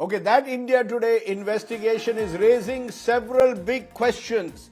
Okay, that India Today investigation is raising several big questions.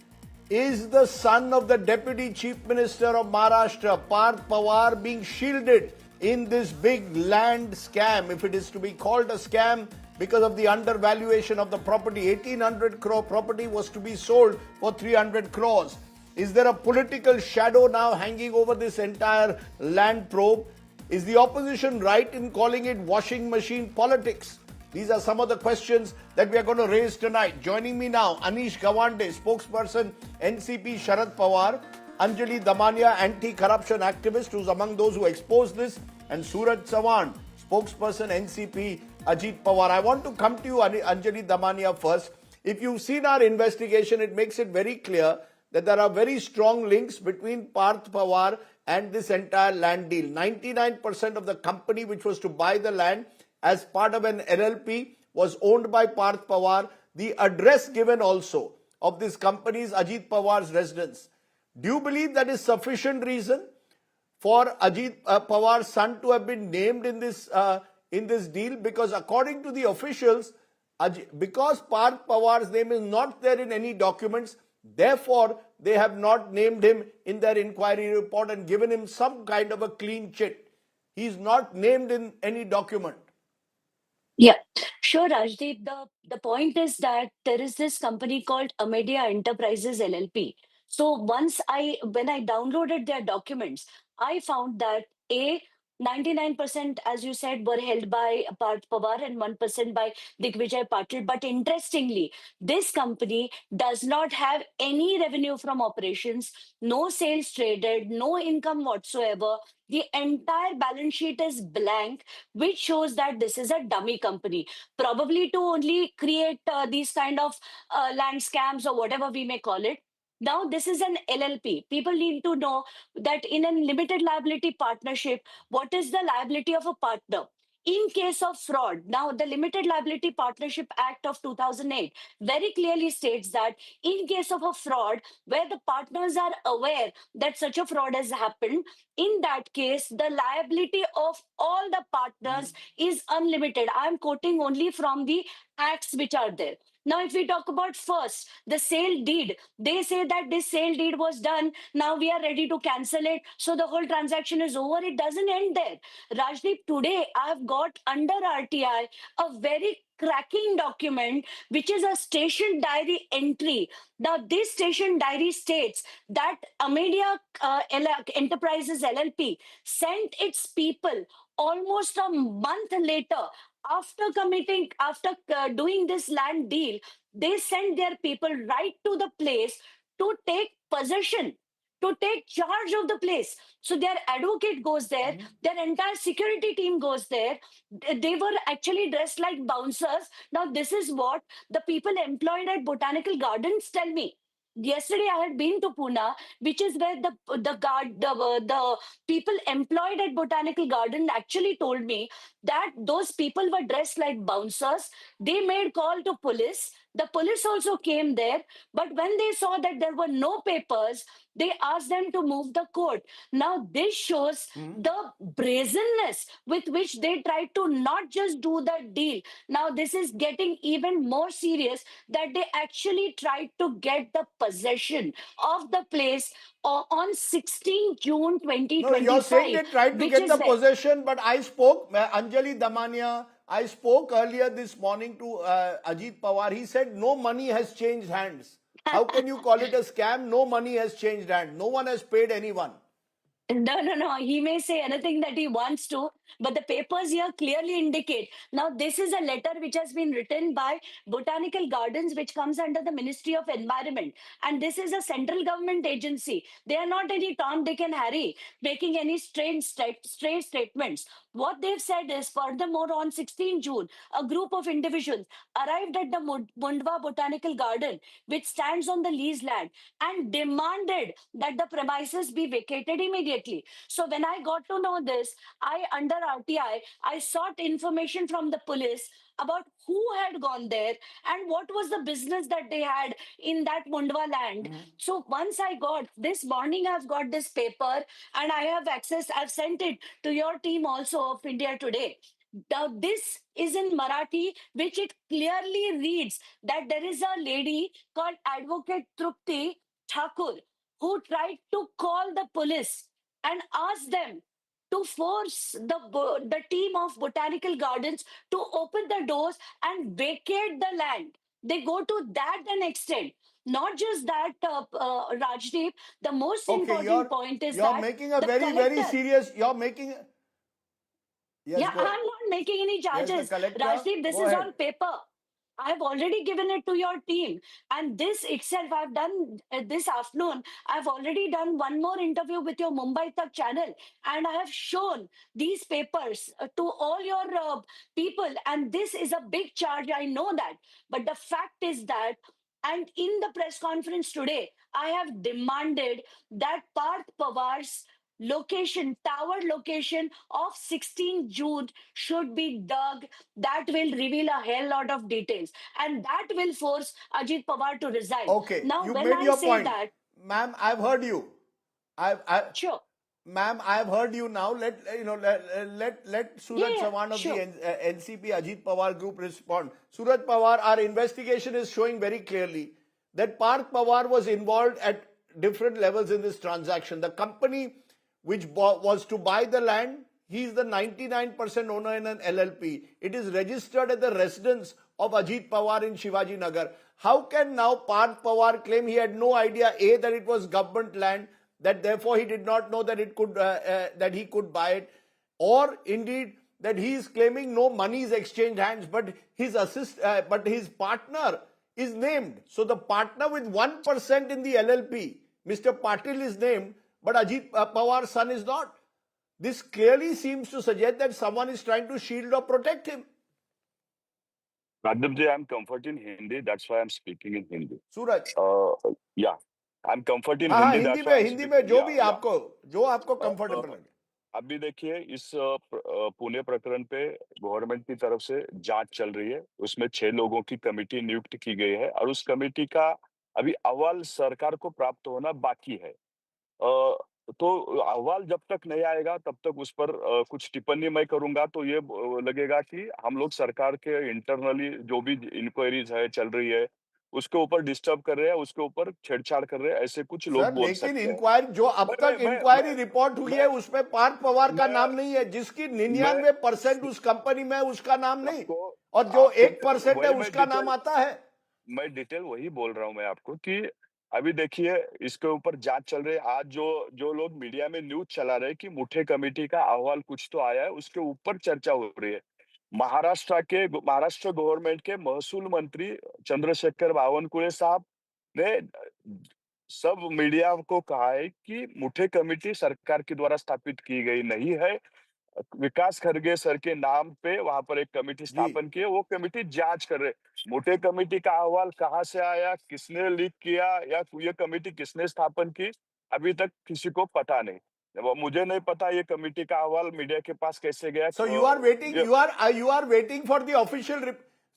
Is the son of the Deputy Chief Minister of Maharashtra, Parth Pawar, being shielded in this big land scam, if it is to be called a scam, because of the undervaluation of the property? 1800 crore property was to be sold for 300 crores. Is there a political shadow now hanging over this entire land probe? Is the opposition right in calling it washing machine politics? These are some of the questions that we are going to raise tonight. Joining me now, Anish Gawande, spokesperson NCP Sharad Pawar, Anjali Damania, anti-corruption activist who's among those who exposed this, and Suraj Sawan, spokesperson NCP Ajit Pawar. I want to come to you, Anjali Damania, first. If you've seen our investigation, it makes it very clear that there are very strong links between Parth Pawar and this entire land deal. 99% of the company which was to buy the land as part of an LLP was owned by Parth Pawar. The address given also of this company is Ajit Pawar's residence. Do you believe that is sufficient reason for Ajit Pawar's son to have been named in this deal? Because according to the officials, because Parth Pawar's name is not there in any documents, therefore they have not named him in their inquiry report and given him some kind of a clean chit. He is not named in any document. Yeah, sure, Rajdeep. The point is that there is this company called Amedia Enterprises LLP. So when I downloaded their documents, I found that 99%, as you said, were held by Parth Pawar and 1% by Digvijay Patil. But interestingly, this company does not have any revenue from operations, no sales traded, no income whatsoever. The entire balance sheet is blank, which shows that this is a dummy company, probably to only create these kind of land scams or whatever we may call it. Now, this is an LLP. People need to know that in a limited liability partnership, what is the liability of a partner? In case of fraud, now the Limited Liability Partnership Act of 2008 very clearly states that in case of a fraud where the partners are aware that such a fraud has happened, in that case, the liability of all the partners is unlimited. I'm quoting only from the acts which are there. Now, if we talk about first, the sale deed, they say that this sale deed was done. Now we are ready to cancel it. So the whole transaction is over. It doesn't end there. Rajdeep, today I've got under RTI a very cracking document, which is a station diary entry. Now, this station diary states that Amedia Enterprises LLP sent its people almost a month later after doing this land deal. They sent their people right to the place to take possession, to take charge of the place. So their advocate goes there, their entire security team goes there. They were actually dressed like bouncers. Now, this is what the people employed at Botanical Gardens tell me. Yesterday, I had been to Pune, which is where the people employed at Botanical Garden actually told me that those people were dressed like bouncers. They made call to police. The police also came there, but when they saw that there were no papers, they asked them to move the court. Now, this shows the brazenness with which they tried to not just do the deal. Now, this is getting even more serious that they actually tried to get the possession of the place on 16 June No, you're saying 2025, they tried to which get is the where possession, but I spoke, Anjali Damania, I spoke earlier this morning to Ajit Pawar. He said no money has changed hands. How can you call it a scam? No money has changed hands. No one has paid anyone. No, no, no. He may say anything that he wants to, but the papers here clearly indicate. Now, this is a letter which has been written by Botanical Gardens, which comes under the Ministry of Environment. And this is a central government agency. They are not any Tom, Dick, and Harry making any stray statements. What they've said is, furthermore, on 16 June, a group of individuals arrived at the Mundwa Botanical Garden, which stands on the lease land, and demanded that the premises be vacated immediately. So when I got to know this, under RTI, I sought information from the police about who had gone there and what was the business that they had in that Mundwa land. So once I got this morning, I've got this paper and I have access. I've sent it to your team also of India Today. This is in Marathi, which it clearly reads that there is a lady called Advocate Trupti Thakur who tried to call the police and ask them to force the team of Botanical Gardens to open the doors and vacate the land. They go to that an extent. Not just that, Rajdeep, the most Okay, important point is you're that making a the very collector, serious. You're making. Yes, yeah, go ahead. I'm not making any Yes, the charges. collector. Rajdeep, this Go is ahead. on paper. I've already given it to your team. And this itself, I've done this afternoon. I've already done one more interview with your Mumbai Tak channel. And I have shown these papers to all your people. And this is a big charge. I know that. But the fact is that, and in the press conference today, I have demanded that Parth Pawar's location, tower location of 16 June should be dug. That will reveal a hell lot of details and that will force Ajit Pawar to resign. Okay, Now, you when made I your say point, that, ma'am. I've heard you. I sure, Ma'am, I've heard you now. Let yeah, Suraj yeah, Sawan of the sure. NCP Ajit Pawar group respond. Suraj Pawar, our investigation is showing very clearly that Parth Pawar was involved at different levels in this transaction. The company which was to buy the land, he is the 99% owner in an LLP. It is registered at the residence of Ajit Pawar in Shivaji Nagar. How can now Parth Pawar claim he had no idea, A, that it was government land, that therefore he did not know that that he could buy it, or indeed that he is claiming no money is exchanged hands, but but his partner is named. So the partner with 1% in the LLP, Mr. Patil, is named, but Ajit Pawar's son is not. This clearly seems to suggest that someone is trying to shield or protect him. Radhip ji, I'm comfort in Hindi. That's why I'm speaking in Hindi. Suraj Yeah, I'm comfort in हाँ हाँ Hindi. That's why I'm Hindi में speaking. जो Yeah, भी yeah. आपको Uh, comfortable uh, लगे. अभी देखिए इस पुणे प्रकरण पे गवर्नमेंट की तरफ से जांच चल रही है. उसमें 6 लोगों की कमेटी नियुक्त की गई है और उस कमेटी का अभी अहवाल सरकार को प्राप्त होना बाकी है. तो अहवाल जब तक नहीं आएगा तब तक उस पर कुछ टिप्पणी मैं करूंगा तो ये लगेगा कि हम लोग सरकार के इंटरनली जो भी इंक्वायरीज है चल रही है उसके ऊपर डिस्टर्ब कर रहे हैं, उसके ऊपर छेड़छाड़ कर रहे हैं, ऐसे कुछ लोग सर बोल लेकिन सकते हैं. इंक्वायरी जो अब तक इंक्वायरी रिपोर्ट हुई है मैं उसमें पार्थ पवार का मैं नाम नहीं है, जिसकी मैं 99% उस कंपनी में उसका नाम नहीं, आपको और जो आपको 1% है वही उसका नाम आता है. मैं डिटेल वही बोल रहा हूं मैं आपको कि अभी देखिए इसके ऊपर जांच चल रही है. आज जो जो लोग मीडिया में न्यूज चला रहे हैं कि मुठे कमेटी का अहवाल कुछ तो आया है, उसके ऊपर चर्चा हो रही है. महाराष्ट्र गवर्नमेंट के महसूल मंत्री चंद्रशेखर बावनकुळे साहब ने सब मीडिया को कहा है कि मुठे कमेटी सरकार के द्वारा स्थापित की गई नहीं है. विकास खरगे सर के नाम पे वहां पर एक कमेटी जी स्थापन की है. वो कमेटी जांच कर रहे. मोटे कमेटी का अहवाल कहां से आया, किसने लीक किया या ये कमेटी किसने स्थापन की, अभी तक किसी को पता नहीं. वो मुझे नहीं पता ये कमेटी का अहवाल मीडिया के पास कैसे गया. So you are waiting for the official.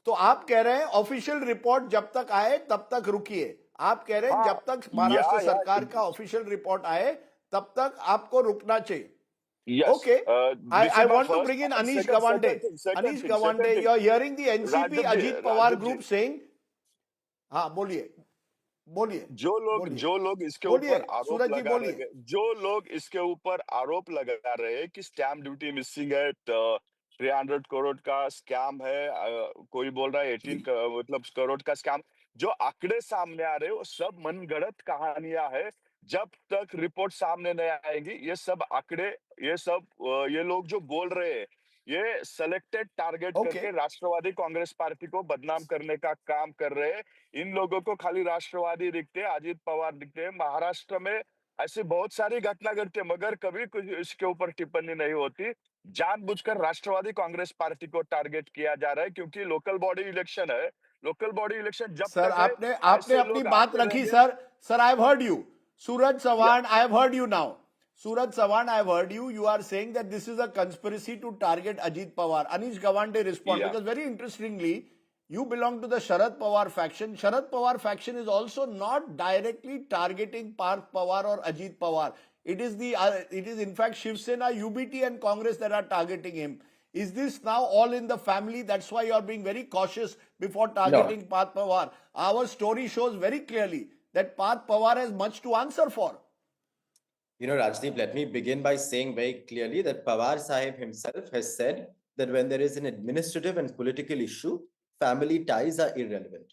तो आप कह रहे हैं ऑफिशियल रिपोर्ट जब तक आए तब तक रुकिए. आप कह रहे हैं हाँ, जब तक महाराष्ट्र या सरकार का ऑफिशियल रिपोर्ट आए तब तक आपको रुकना चाहिए. yes, Okay, I December want to 1st, bring in and Anish second Gawande. second Anish thing, Gawande, second thing. you are hearing the NCP Rajiv ji, Ajit Pawar Rajiv ji, group saying, हाँ बोलिए बोलिए बोलिए जो लोग इसके बोलिए ऊपर आरोप सूरज जी लगा रहे बोलिए. हैं, जो लोग इसके ऊपर आरोप लगा रहे हैं कि स्टैम्प ड्यूटी मिसिंग है, 300 करोड़ का स्कैम है, कोई बोल रहा है 18 मतलब करोड़ का स्कैम. जो आंकड़े सामने आ रहे हैं वो सब मनगढ़ंत कहानियां है. जब तक रिपोर्ट सामने नहीं आएगी ये सब आंकड़े, ये सब ये लोग जो बोल रहे हैं ये सेलेक्टेड टारगेट Okay, करके राष्ट्रवादी कांग्रेस पार्टी को बदनाम करने का काम कर रहे हैं. इन लोगों को खाली राष्ट्रवादी दिखते हैं, अजीत पवार दिखते हैं. महाराष्ट्र में ऐसी बहुत सारी घटना घटती है मगर कभी कुछ इसके ऊपर टिप्पणी नहीं होती. जानबूझकर राष्ट्रवादी कांग्रेस पार्टी को टारगेट किया जा रहा है क्योंकि लोकल बॉडी इलेक्शन है. लोकल बॉडी इलेक्शन जब सर तक है आपने आपने ऐसे अपनी लोग बात आते रखी रहेंगे. Sir. Sir I have heard you. Suraj या Sawan, I have heard you now. Suraj Sawan, I have heard you. You are saying that this is a conspiracy to target Ajit Pawar. Anish Gawande respond, या because very interestingly, you belong to the Sharad Pawar faction. Sharad Pawar faction is also not directly targeting Parth Pawar or Ajit Pawar. It is in fact Shiv Sena, UBT and Congress that are targeting him. Is this now all in the family? That's why you're being very cautious before No. targeting Parth Pawar. Our story shows very clearly that Parth Pawar has much to answer for. Rajdeep, let me begin by saying very clearly that Pawar Sahib himself has said that when there is an administrative and political issue, family ties are irrelevant.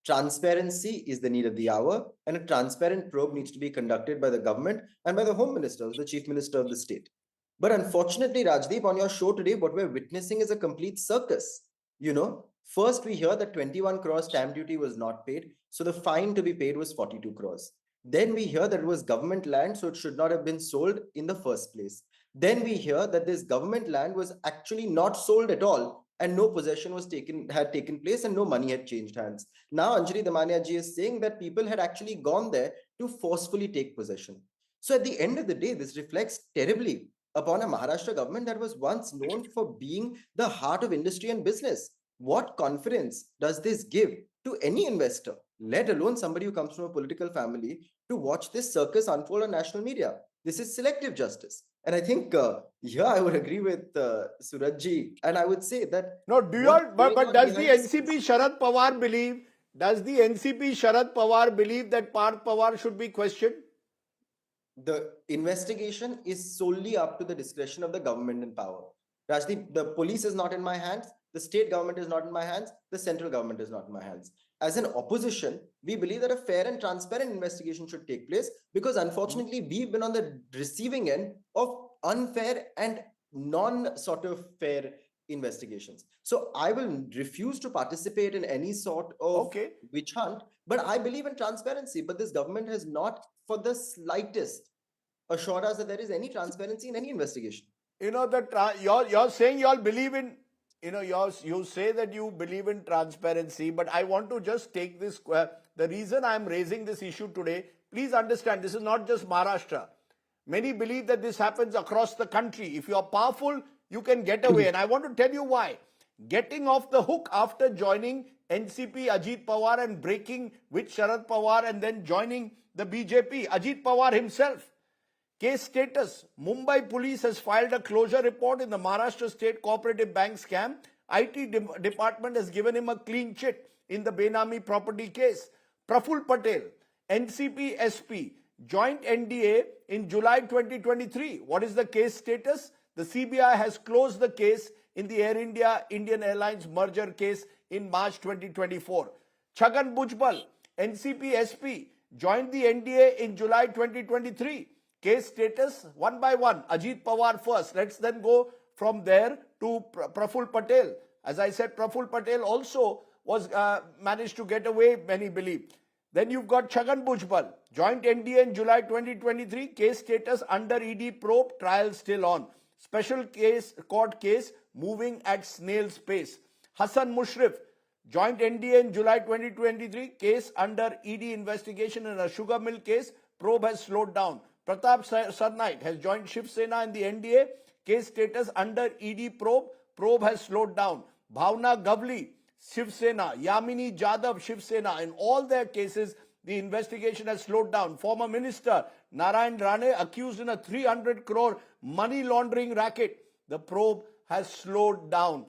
Transparency is the need of the hour, and a transparent probe needs to be conducted by the government and by the Home Minister, who's the Chief Minister of the state. But unfortunately, Rajdeep, on your show today, what we're witnessing is a complete circus. First we hear that 21 crores stamp duty was not paid, so the fine to be paid was 42 crores. Then we hear that it was government land, so it should not have been sold in the first place. Then we hear that this government land was actually not sold at all, and no possession had taken place, and no money had changed hands. Now Anjali Damania ji is saying that people had actually gone there to forcefully take possession. So at the end of the day, this reflects terribly upon a Maharashtra government that was once known for being the heart of industry and business. What confidence does this give to any investor, let alone somebody who comes from a political family, to watch this circus unfold on national media? This is selective justice. And I think here I would agree with Surajji, and I would say that No, do you all, but does the NCP Sharad Pawar believe, that Parth Pawar should be questioned? The investigation is solely up to the discretion of the government in power. Rajdeep, the police is not in my hands, the state government is not in my hands, the central government is not in my hands. As an opposition, we believe that a fair and transparent investigation should take place, because unfortunately we've been on the receiving end of unfair and non sort of fair investigations. So I will refuse to participate in any sort of witch hunt, but I believe in transparency. But this government has not for the slightest assured us that there is any transparency in any investigation. You're saying you all believe in, you say that you believe in transparency, but I want to just take this, the reason I'm raising this issue today, please understand, this is not just Maharashtra. Many believe that this happens across the country. If you are powerful, you can get away. And I want to tell you why. Getting off the hook after joining NCP Ajit Pawar and breaking with Sharad Pawar and then joining the BJP, Ajit Pawar himself. Case status: Mumbai police has filed a closure report in the Maharashtra State Cooperative Bank scam. IT department has given him a clean chit in the Benami property case. Praful Patel, NCP SP, joint NDA in July 2023. What is the case status? The CBI has closed the case in the Air India Indian Airlines merger case in March 2024. Chhagan Bhujbal, NCP SP, joined the NDA in July 2023. Case status, one by one. Ajit Pawar first. Let's then go from there to Praful Patel. As I said, Praful Patel also was managed to get away, many believe. Then you've got Chhagan Bhujbal, joint NDA in July 2023. Case status under ED probe, trial still on. Special case, court case, moving at snail's pace. Hassan Mushrif, joint NDA in July 2023. Case under ED investigation in a sugar mill case. Probe has slowed down. Pratap Sarnaik has joined Shiv Sena in the NDA. Case status under ED probe. Probe has slowed down. Bhavna Gavli, Shiv Sena. Yamini Jadhav, Shiv Sena. In all their cases, the investigation has slowed down. Former Minister Narayan Rane accused in a 300 crore money laundering racket. The probe has slowed down.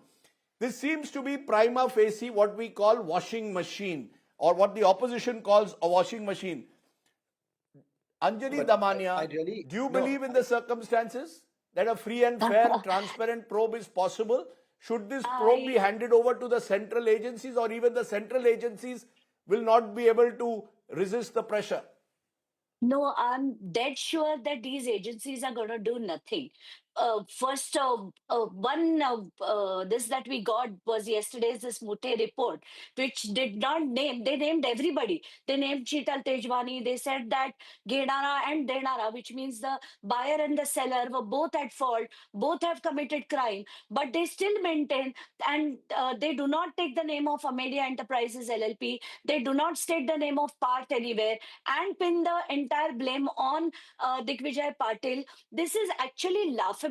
This seems to be prima facie what we call washing machine, or what the opposition calls a washing machine. Anjali Damania, do you believe in the circumstances that a free and fair, transparent probe is possible? Should this probe be handed over to the central agencies, or even the central agencies will not be able to resist the pressure? No, I'm dead sure that these agencies are going to do nothing. First, this that we got was yesterday's this Mute report, which did not name, they named everybody. They named Sheetal Tejwani. They said that Genara and Denara, which means the buyer and the seller, were both at fault, both have committed crime, but they still maintain, and they do not take the name of Amedia Enterprises LLP, they do not state the name of Parth anywhere, and pin the entire blame on Digvijay Patil. This is actually laughable,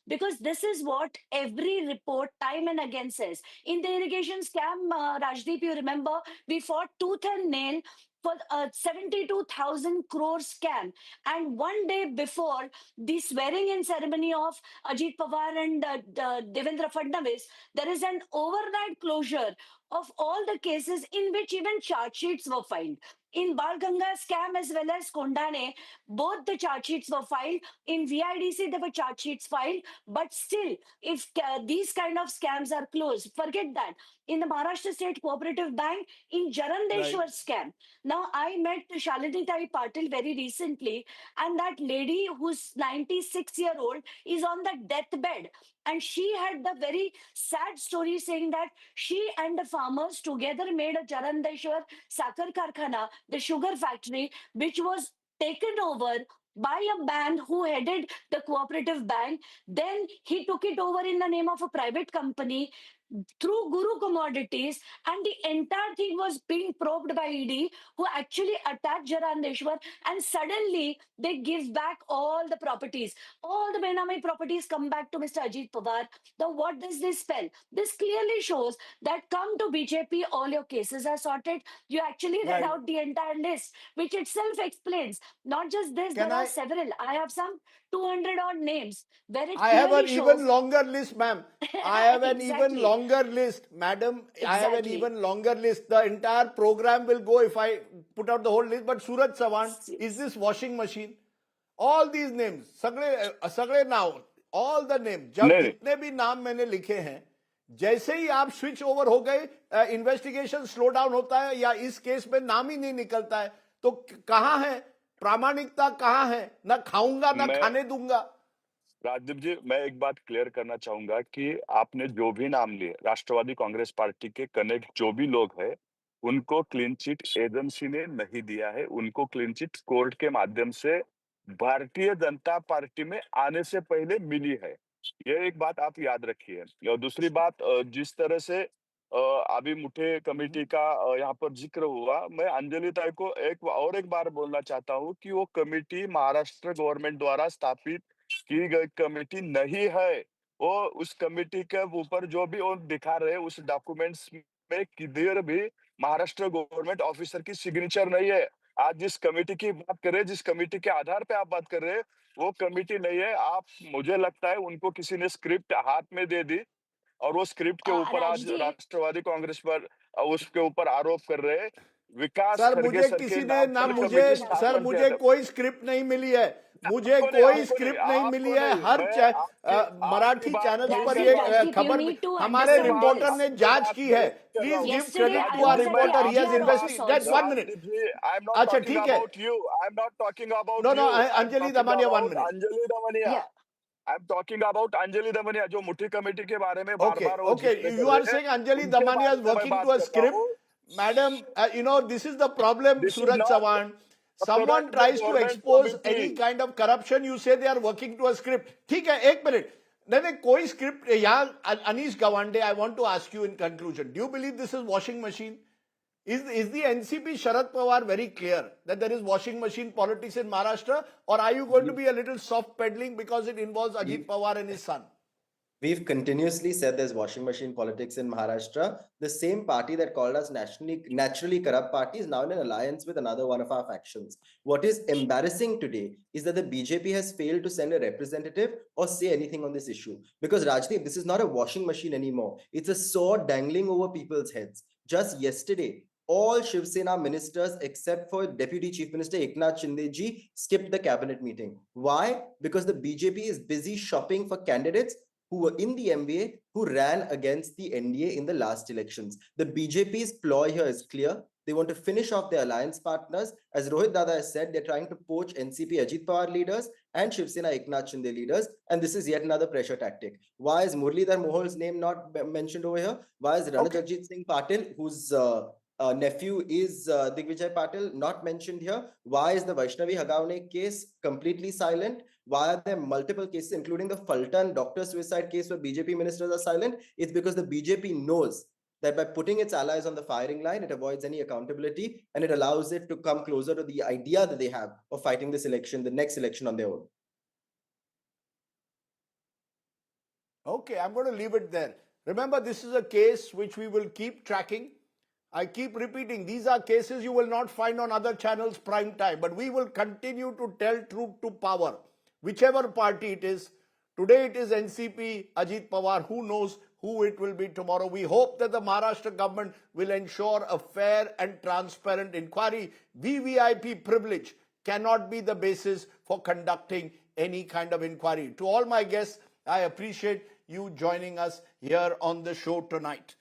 because this is what every report time and again says. In the irrigation scam, Rajdeep, you remember, we fought tooth and nail. for a 72,000 crore scam. And one day before the swearing in ceremony of Ajit Pawar and Devendra Fadnavis, there is an overnight closure of all the cases in which even charge sheets were filed. In Balganga scam as well as Kondane, both the charge sheets were filed. In VIDC, there were charge sheets filed. But still, if these kind of scams are closed, forget that. In the Maharashtra State Cooperative Bank, in Jarandeshwar Right. scam, now, I met Shalini Tai Patil very recently, and that lady who's 96-year-old is on the deathbed. And she had the very sad story saying that she and the farmers together made a Jarandeshwar Sakar Karkhana, the sugar factory, which was taken over by a man who headed the cooperative bank. Then he took it over in the name of a private company through Guru Commodities, and the entire thing was being probed by ED, who actually attacked Jarandeshwar, and suddenly they give back all the properties. All the Benami properties come back to Mr. Ajit Pawar. Now, what does this spell? This clearly shows that come to BJP, all your cases are sorted. You actually read Right. out the entire list, which itself explains. Not just this, Can there are I? several. I have some 200 odd names where it I have clearly an even shows. longer list, ma'am. I have an even Exactly. longer list, madam. I have an Exactly. even longer list. The entire program will go if I put out the whole list. But Suraj Sawan, is Yes. this washing machine? All these names, सगळे नाव, all the names. जब नहीं नहीं जितने भी नाम मैंने लिखे हैं, जैसे ही आप स्विच ओवर हो गए, इन्वेस्टिगेशन स्लो डाउन होता है या इस केस में नाम ही नहीं निकलता है, तो कहां है प्रामाणिकता? कहां है? ना खाऊंगा ना मैं खाने दूंगा. राजदीप जी, मैं एक बात क्लियर करना चाहूंगा कि आपने जो भी नाम लिए राष्ट्रवादी कांग्रेस पार्टी के कनेक्ट जो भी लोग हैं, उनको क्लीन चिट एजेंसी ने नहीं दिया है। उनको क्लीन चिट कोर्ट के माध्यम से भारतीय जनता पार्टी में आने से पहले मिली है। ये एक बात आप याद रखिए। और दूसरी बात, जिस तरह से अभी मुठे कमेटी का यहाँ पर जिक्र हुआ, मैं अंजलि ताई को एक बार बोलना चाहता हूँ कि वो कमेटी महाराष्ट्र गवर्नमेंट द्वारा स्थापित की गई कमेटी नहीं है। वो उस कमेटी के ऊपर जो भी वो दिखा रहे हैं उस डॉक्यूमेंट्स में किधर भी महाराष्ट्र गवर्नमेंट ऑफिसर की सिग्नेचर नहीं है। आज जिस कमेटी की बात कर रहे हैं, जिस कमेटी के आधार पे आप बात कर रहे हैं, वो कमेटी नहीं है। आप, मुझे लगता है उनको किसी ने स्क्रिप्ट हाथ में दे दी और वो स्क्रिप्ट के ऊपर आज Rajdeep, राष्ट्रवादी कांग्रेस पर उसके ऊपर आरोप कर रहे हैं। विकास सर खरगे मुझे सर के किसी ने नाम ना पर मुझे कमेटी सर स्थापन किया मुझे था। कोई स्क्रिप्ट नहीं मिली है. मुझे आपको नहीं, कोई आपको नहीं, स्क्रिप्ट नहीं मिली आपको है. नहीं। हर मैं आपकी मराठी बात चैनल्स नहीं पर कर ये रहा हूँ। Rajdeep, you खबर need to हमारे understand रिपोर्टर this. ने आपकी जांच बात की है. नहीं कर रहा प्लीज हूँ। Give Yesterday, credit I to our was at the reporter. He has RTR office investigated. Just also. 1 minute. Rajdeep ji, I am not अच्छा टॉकिंग ठीक है. About you, I am not talking about no no you, I am Anjali talking Damania 1 about minute. Anjali Damania. Yeah. I am talking about Anjali Damania, जो मुट्ठी committee के बारे में बार Okay, बार वो okay. जिक्र You कर are रहे हैं, saying Anjali उनके Damania is बारे में मैं working बात to a कर रहा script. हूँ। Madam, this is the problem, this is Suraj not Sawan. Someone authorized tries to government expose committee. any kind of corruption, you say they are working to a script. ठीक है, एक minute. नहीं नहीं कोई script यहाँ Anish Gawande, I want to ask you in conclusion. Do you believe this is washing machine? Is the NCP Sharad Pawar very clear that there is washing machine politics in Maharashtra, or are you going to be a little soft peddling because it involves Ajit Pawar and his son? We've continuously said there's washing machine politics in Maharashtra. The same party that called us naturally corrupt party is now in an alliance with another one of our factions. What is embarrassing today is that the BJP has failed to send a representative or say anything on this issue. Because Rajdeep, this is not a washing machine anymore. It's a sword dangling over people's heads. Just yesterday, all Shiv Sena ministers except for Deputy Chief Minister Eknath Shinde ji skipped the cabinet meeting. Why? Because the BJP is busy shopping for candidates who were in the MBA, who ran against the NDA in the last elections. The BJP's ploy here is clear. They want to finish off their alliance partners. As Rohit Dada has said, they're trying to poach NCP Ajit Pawar leaders and Shiv Sena Eknath Shinde leaders. And this is yet another pressure tactic. Why is Muralidhar Mohol's name not mentioned over here? Why is Ranajit Singh Patil, whose nephew is Digvijay Patil, not mentioned here? Why is the Vaishnavi Hagavne case completely silent? Why are there multiple cases, including the Fulton doctor suicide case where BJP ministers are silent? It's because the BJP knows that by putting its allies on the firing line, it avoids any accountability and it allows it to come closer to the idea that they have of fighting this election, the next election on their own. Okay, I'm going to leave it there. Remember, this is a case which we will keep tracking. I keep repeating, these are cases you will not find on other channels prime time, but we will continue to tell truth to power, whichever party it is. Today it is NCP, Ajit Pawar, who knows who it will be tomorrow. We hope that the Maharashtra government will ensure a fair and transparent inquiry. VVIP privilege cannot be the basis for conducting any kind of inquiry. To all my guests, I appreciate you joining us here on the show tonight.